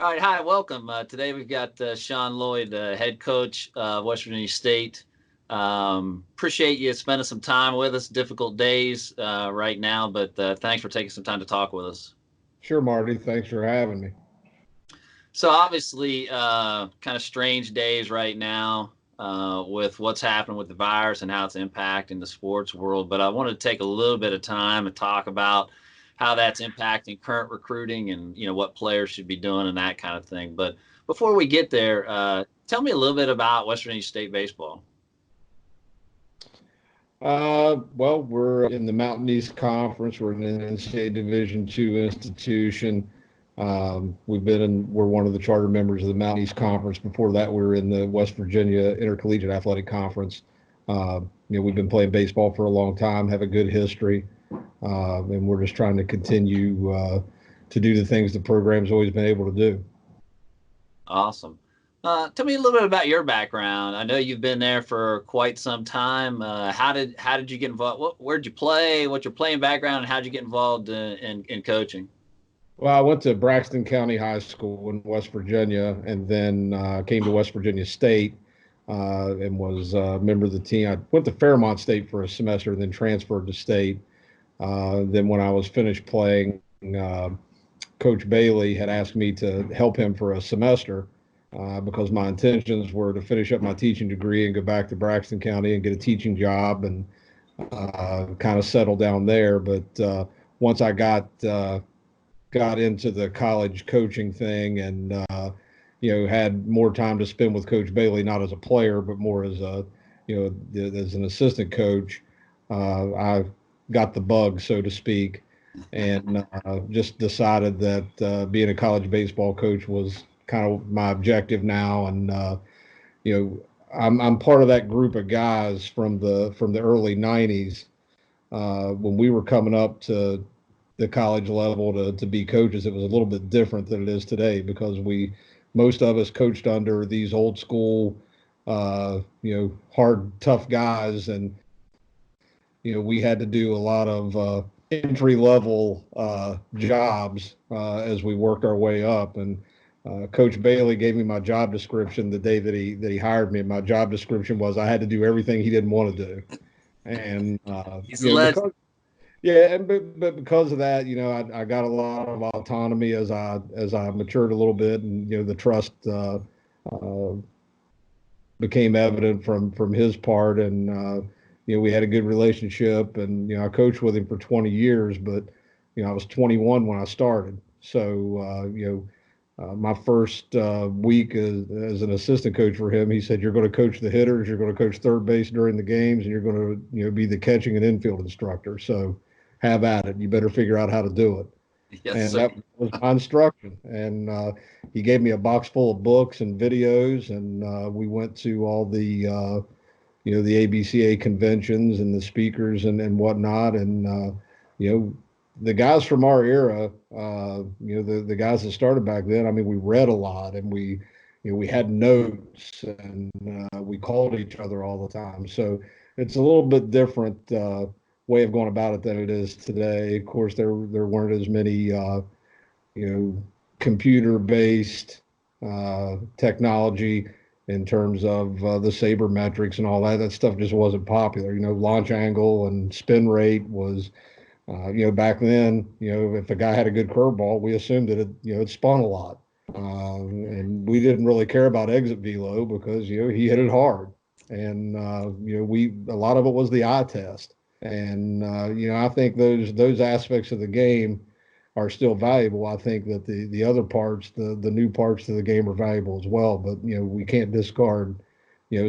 All right, hi, welcome. Today we've got Sean Loyd, head coach of West Virginia State. Appreciate you spending some time with us. Difficult days right now, but thanks for taking some time to talk with us. Sure, Marty. Thanks for having me. So obviously, kind of strange days right now with what's happening with the virus and how it's impacting the sports world. But I wanted to take a little bit of time and talk about how that's impacting current recruiting and what players should be doing and that kind of thing. But before we get there, tell me a little bit about West Virginia State baseball. Well, we're in the Mountain East Conference. We're an NCAA Division II institution. We're one of the charter members of the Mountain East Conference. Before that, we were in the West Virginia Intercollegiate Athletic Conference. We've been playing baseball for a long time, have a good history, and we're just trying to continue to do the things the program's always been able to do. Awesome. Tell me a little bit about your background. I know you've been there for quite some time. How did you get involved? Where'd you play? What's your playing background, and how'd you get involved in coaching? Well, I went to Braxton County High School in West Virginia, and then came to West Virginia State and was a member of the team. I went to Fairmont State for a semester, and then transferred to State. Then, when I was finished playing, uh, Coach Bailey had asked me to help him for a semester because my intentions were to finish up my teaching degree and go back to Braxton County and get a teaching job and kind of settle down there. But once I got into the college coaching thing and had more time to spend with Coach Bailey, not as a player but more as a as an assistant coach. I got the bug, so to speak, and just decided that being a college baseball coach was kind of my objective now. And you know I'm part of that group of guys from the early '90s when we were coming up to the college level to be coaches. It was a little bit different than it is today because we most of us coached under these old school hard tough guys, and we had to do a lot of entry level jobs as we worked our way up. And Coach Bailey gave me my job description the day that he hired me. My job description was I had to do everything he didn't want to do, and He's a legend. because yeah, and but because of that, I got a lot of autonomy as I matured a little bit, and the trust uh, became evident from his part, and we had a good relationship, and I coached with him for 20 years, but I was 21 when I started, so my first week as an assistant coach for him, he said, "You're going to coach the hitters, you're going to coach third base during the games, and you're going to be the catching and infield instructor. So have at it. You better figure out how to do it." Yes, And sir. that was my instruction. And he gave me a box full of books and videos, and we went to all the ABCA conventions and the speakers and whatnot. And you know, the guys from our era, the guys that started back then. I mean, we read a lot, and we had notes, and we called each other all the time. So it's a little bit different way of going about it than it is today. Of course, there weren't as many you know, computer based technology in terms of the sabermetrics and all that. That stuff just wasn't popular. Launch angle and spin rate was, back then, if a guy had a good curveball, we assumed that it spun a lot. And we didn't really care about exit velo because, he hit it hard. And, a lot of it was the eye test. And, I think those aspects of the game are still valuable. I think that the other parts, the new parts of the game are valuable as well. But we can't discard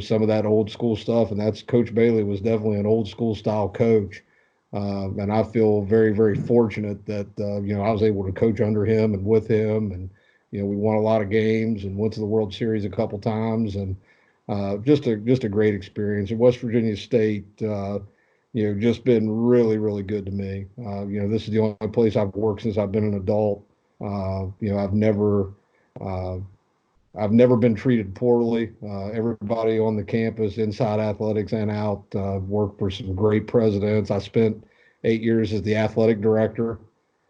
some of that old school stuff. And that's Coach Bailey was definitely an old school style coach. And I feel very very fortunate that I was able to coach under him and with him, and we won a lot of games and went to the World Series a couple times, and just a great experience. At West Virginia State, just been really, really good to me. This is the only place I've worked since I've been an adult. I've uh, never been treated poorly. Everybody on the campus, inside athletics and out, worked for some great presidents. I spent 8 years as the athletic director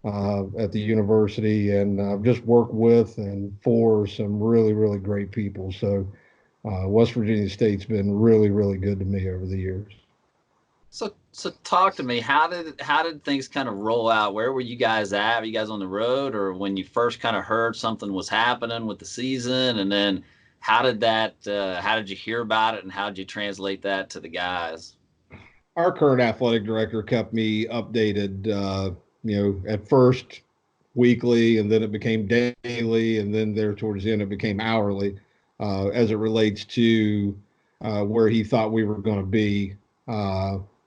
at the university, and I've just worked with and for some really, really great people. So West Virginia State's been really, really good to me over the years. So talk to me. How did things kind of roll out? Where were you guys at? Were you guys on the road, or when you first kind of heard something was happening with the season, and then how did you hear about it, and how did you translate that to the guys? Our current athletic director kept me updated, at first weekly, and then it became daily, and then there towards the end it became hourly, as it relates to where he thought we were going to be,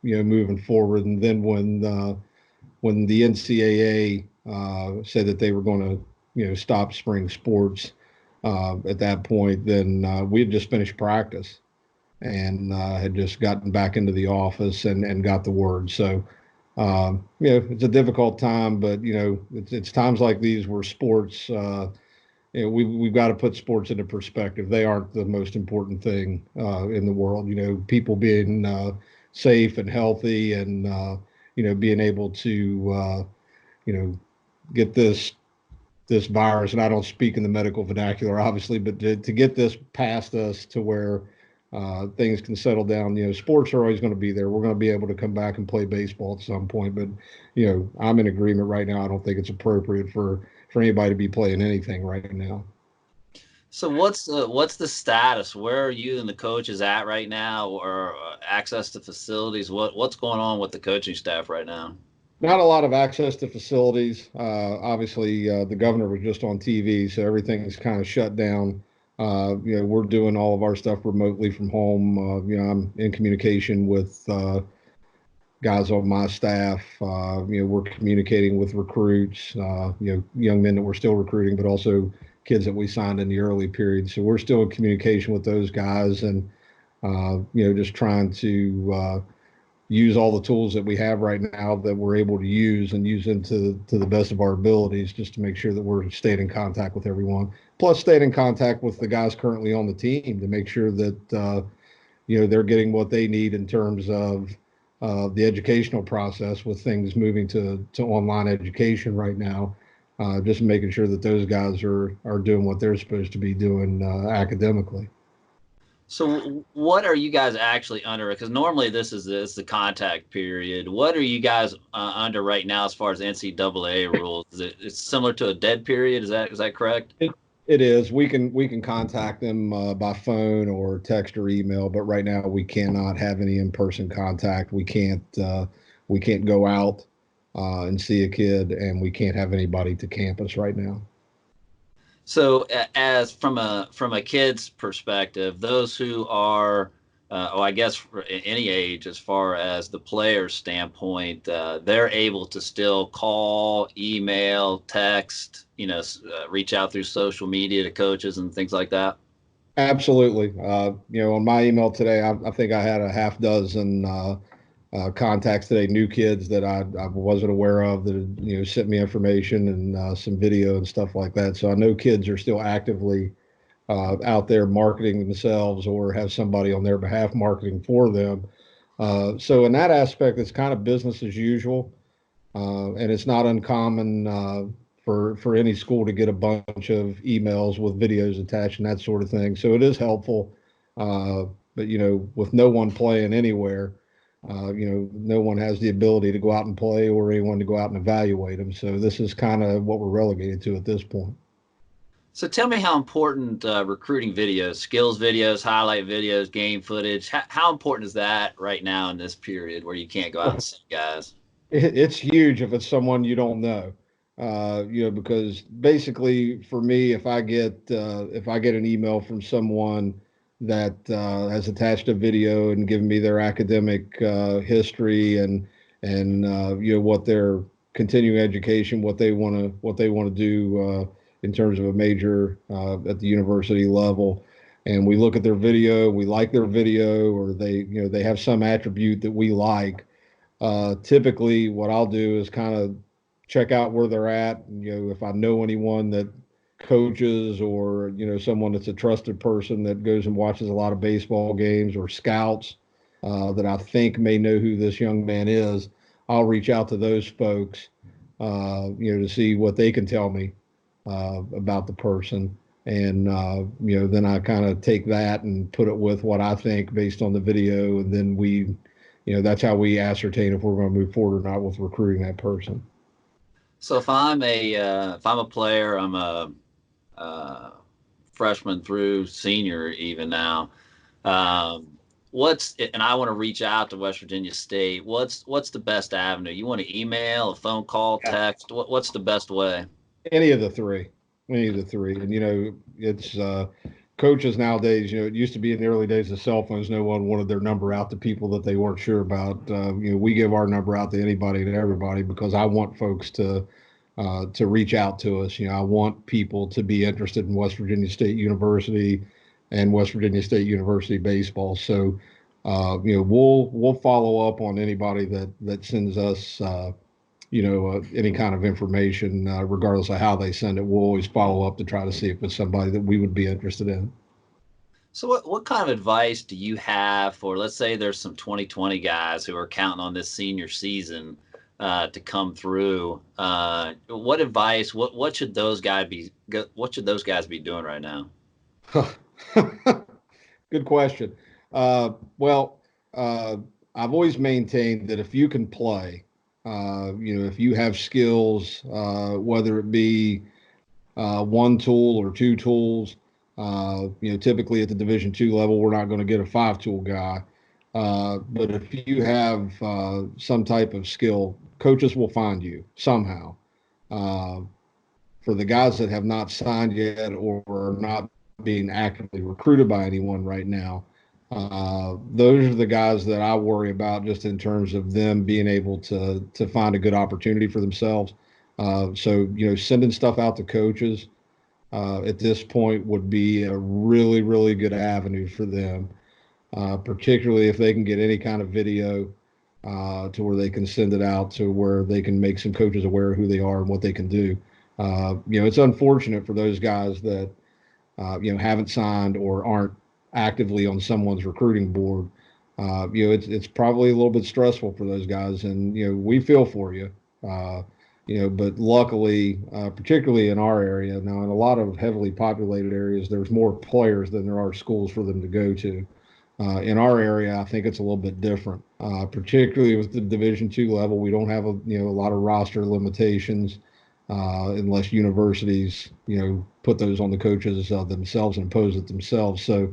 moving forward. And then when the NCAA said that they were going to, stop spring sports at that point, then we had just finished practice and had just gotten back into the office and got the word. So, it's a difficult time, but it's times like these where sports, we've got to put sports into perspective. They aren't the most important thing in the world. People being safe and healthy, and being able to get this virus. And I don't speak in the medical vernacular, obviously, but to get this past us to where things can settle down. Sports are always going to be there. We're going to be able to come back and play baseball at some point. But I'm in agreement right now. I don't think it's appropriate for anybody to be playing anything right now. So what's the status? Where are you and the coaches at right now, or access to facilities? What's going on with the coaching staff right now? Not a lot of access to facilities. Obviously, the governor was just on TV, so everything's kind of shut down. We're doing all of our stuff remotely from home. I'm in communication with guys on my staff. We're communicating with recruits, young men that we're still recruiting, but also kids that we signed in the early period. So we're still in communication with those guys, and just trying to use all the tools that we have right now that we're able to use and use them to the best of our abilities, just to make sure that we're staying in contact with everyone. Plus, staying in contact with the guys currently on the team to make sure that they're getting what they need in terms of the educational process, with things moving to online education right now. Just making sure that those guys are doing what they're supposed to be doing academically. So what are you guys actually under? Because normally this is the contact period. What are you guys under right now as far as NCAA rules? It's similar to a dead period. Is that correct? It is. We can contact them by phone or text or email, but right now we cannot have any in-person contact. We can't go out and see a kid, and we can't have anybody to campus right now. So, as from a kid's perspective, those who are, I guess for any age, as far as the player's standpoint, they're able to still call, email, text, reach out through social media to coaches and things like that. Absolutely. On my email today, I think I had a half dozen contacts today, new kids that I wasn't aware of, that had, sent me information and some video and stuff like that. So I know kids are still actively out there marketing themselves, or have somebody on their behalf marketing for them. So in that aspect, it's kind of business as usual, and it's not uncommon for any school to get a bunch of emails with videos attached and that sort of thing. So it is helpful, but with no one playing anywhere, no one has the ability to go out and play, or anyone to go out and evaluate them. So this is kind of what we're relegated to at this point. So tell me how important recruiting videos, skills videos, highlight videos, game footage, how important is that right now in this period where you can't go out and see guys? It's huge if it's someone you don't know, because basically for me, if I get an email from someone that has attached a video and given me their academic history, and what their continuing education, what they want to do in terms of a major at the university level, and we look at their video, we like their video, or they have some attribute that we like. Typically, what I'll do is kind of check out where they're at. If I know anyone that coaches, or someone that's a trusted person that goes and watches a lot of baseball games, or scouts that I think may know who this young man is, I'll reach out to those folks to see what they can tell me about the person. And, then I kind of take that and put it with what I think based on the video. And then that's how we ascertain if we're going to move forward or not with recruiting that person. So if I'm a player, I'm a freshman through senior even now. Um, and I want to reach out to West Virginia State. What's the best avenue? You want to email, a phone call, Yeah. text? What's the best way? Any of the three, any of the three. And, it's coaches nowadays, it used to be in the early days of cell phones, no one wanted their number out to people that they weren't sure about. We give our number out to anybody and everybody because I want folks to reach out to us. I want people to be interested in West Virginia State University and West Virginia State University baseball. So, we'll follow up on anybody that sends us, any kind of information, regardless of how they send it. We'll always follow up to try to see if it's somebody that we would be interested in. So what kind of advice do you have for, let's say there's some 2020 guys who are counting on this senior season to come through? What advice? What should those guys be? What should those guys be doing right now? Good question. Well, I've always maintained that if you can play, if you have skills, whether it be one tool or two tools, typically at the Division II level, we're not going to get a 5-tool guy. But if you have some type of skill, coaches will find you somehow. For the guys that have not signed yet or are not being actively recruited by anyone right now, those are the guys that I worry about just in terms of them being able to find a good opportunity for themselves. So, sending stuff out to coaches at this point would be a really, really good avenue for them, particularly if they can get any kind of video to where they can send it out to where they can make some coaches aware of who they are and what they can do. It's unfortunate for those guys that, haven't signed or aren't actively on someone's recruiting board. It's probably a little bit stressful for those guys, and we feel for you. But luckily, particularly in our area now, in a lot of heavily populated areas, there's more players than there are schools for them to go to. In our area, I think it's a little bit different, particularly with the Division II level. We don't have a lot of roster limitations unless universities put those on the coaches themselves and impose it themselves. So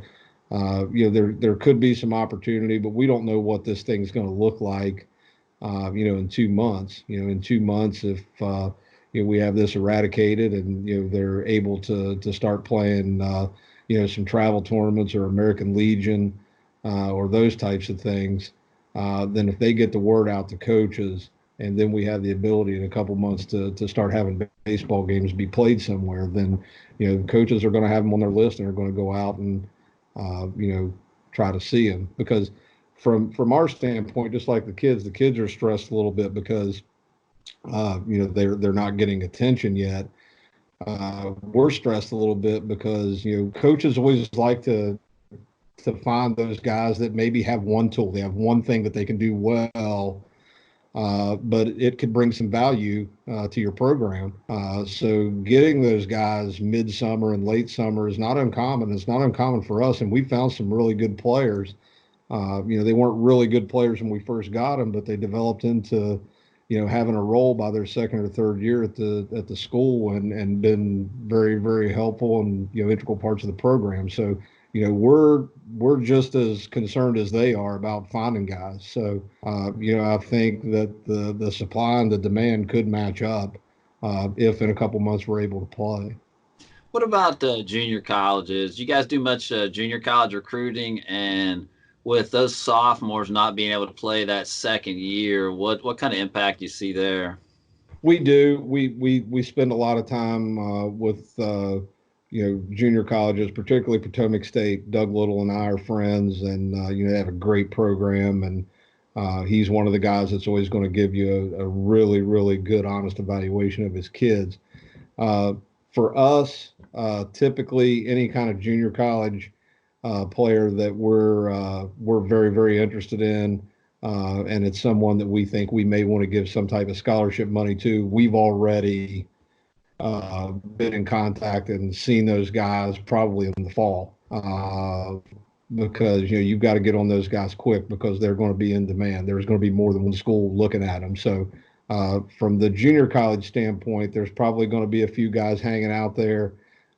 there could be some opportunity, but we don't know what this thing's going to look like. In 2 months. In 2 months, if we have this eradicated and they're able to start playing some travel tournaments or American Legion or those types of things, then if they get the word out to coaches, and then we have the ability in a couple months to start having baseball games be played somewhere, then coaches are going to have them on their list and are going to go out and try to see them. Because from our standpoint, just like the kids are stressed a little bit because they're not getting attention yet. We're stressed a little bit because coaches always like to find those guys that maybe have one tool, they have one thing that they can do well, but it could bring some value to your program. So getting those guys midsummer and late summer is not uncommon. It's not uncommon for us, and we found some really good players. They weren't really good players when we first got them, but they developed into having a role by their second or third year at the school and been very, very helpful and integral parts of the program. So we're just as concerned as they are about finding guys. So I think that the supply and the demand could match up if in a couple months we're able to play. What about junior colleges? You guys do much junior college recruiting? And with those sophomores not being able to play that second year, what kind of impact do you see there? We do. We spend a lot of time with junior colleges, particularly Potomac State. Doug Little and I are friends, and they have a great program, and he's one of the guys that's always going to give you a really, really good, honest evaluation of his kids. For us, typically any kind of junior college player that we're very, very interested in. and it's someone that we think we may want to give some type of scholarship money to, we've already been in contact and seen those guys probably in the fall, because you've got to get on those guys quick because they're going to be in demand. There's going to be more than one school looking at them. So from the junior college standpoint, there's probably going to be a few guys hanging out there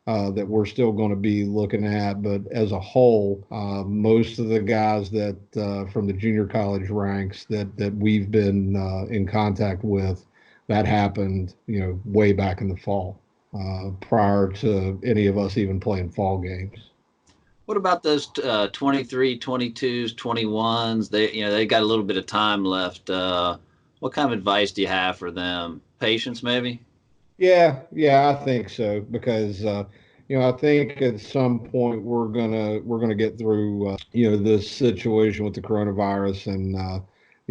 that we're still going to be looking at. But as a whole, most of the guys that from the junior college ranks that we've been in contact with, that happened, way back in the fall, prior to any of us even playing fall games. What about those 23, 22s, 21s? They got a little bit of time left. What kind of advice do you have for them? Patience, maybe? Yeah, I think so because I think at some point we're gonna get through this situation with the coronavirus, and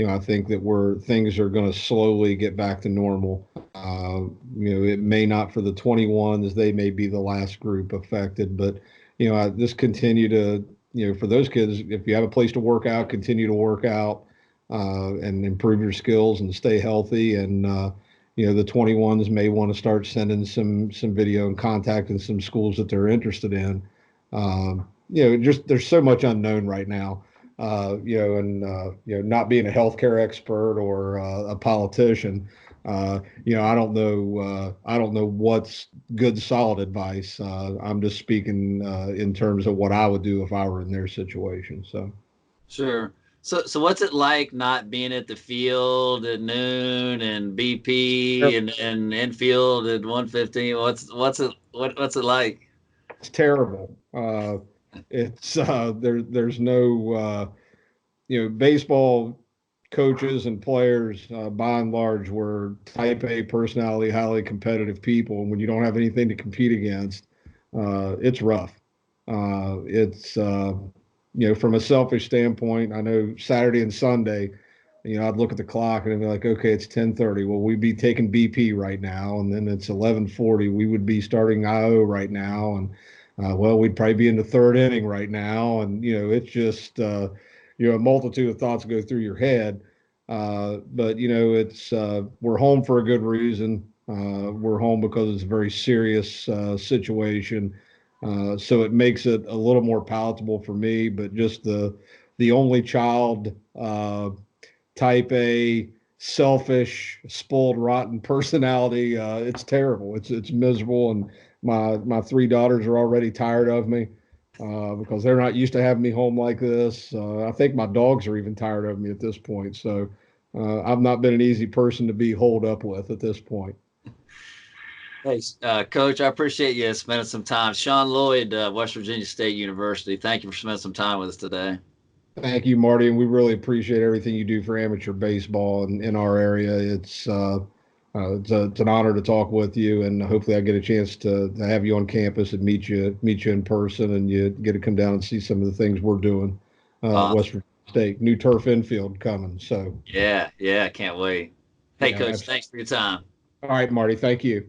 I think that things are going to slowly get back to normal. It may not for the 21s; they may be the last group affected, but I just continue to for those kids, if you have a place to work out, continue to work out and improve your skills and stay healthy. And the 21s may want to start sending some video and contacting some schools that they're interested in. Just there's so much unknown right now. And not being a healthcare expert or a politician, I don't know what's good, solid advice. I'm just speaking in terms of what I would do if I were in their situation. So. Sure. So what's it like not being at the field at noon and BP and infield at 1:15? What's it like? It's terrible. It's there's no baseball coaches and players by and large were type A personality, highly competitive people, and when you don't have anything to compete against, it's rough. It's from a selfish standpoint, I know Saturday and Sunday, I'd look at the clock and I'd be like, okay, it's 10:30. Well, we'd be taking BP right now, and then it's 11:40. We would be starting IO right now, and well, we'd probably be in the third inning right now, and it's just a multitude of thoughts go through your head. But it's we're home for a good reason. We're home because it's a very serious situation. So it makes it a little more palatable for me. But just the only child, type A, selfish, spoiled, rotten personality. It's terrible. It's miserable, and my three daughters are already tired of me because they're not used to having me home like this. I think my dogs are even tired of me at this point. So I've not been an easy person to be holed up with at this point. Thanks, Coach. I appreciate you spending some time. Sean Loyd, West Virginia State University. Thank you for spending some time with us today. Thank you, Marty, and we really appreciate everything you do for amateur baseball in our area. It's an honor to talk with you, and hopefully I get a chance to have you on campus and meet you in person, and you get to come down and see some of the things we're doing. West Virginia State, new turf infield coming. So yeah, can't wait. Hey, yeah, Coach, absolutely. thanks for your time. All right, Marty, thank you.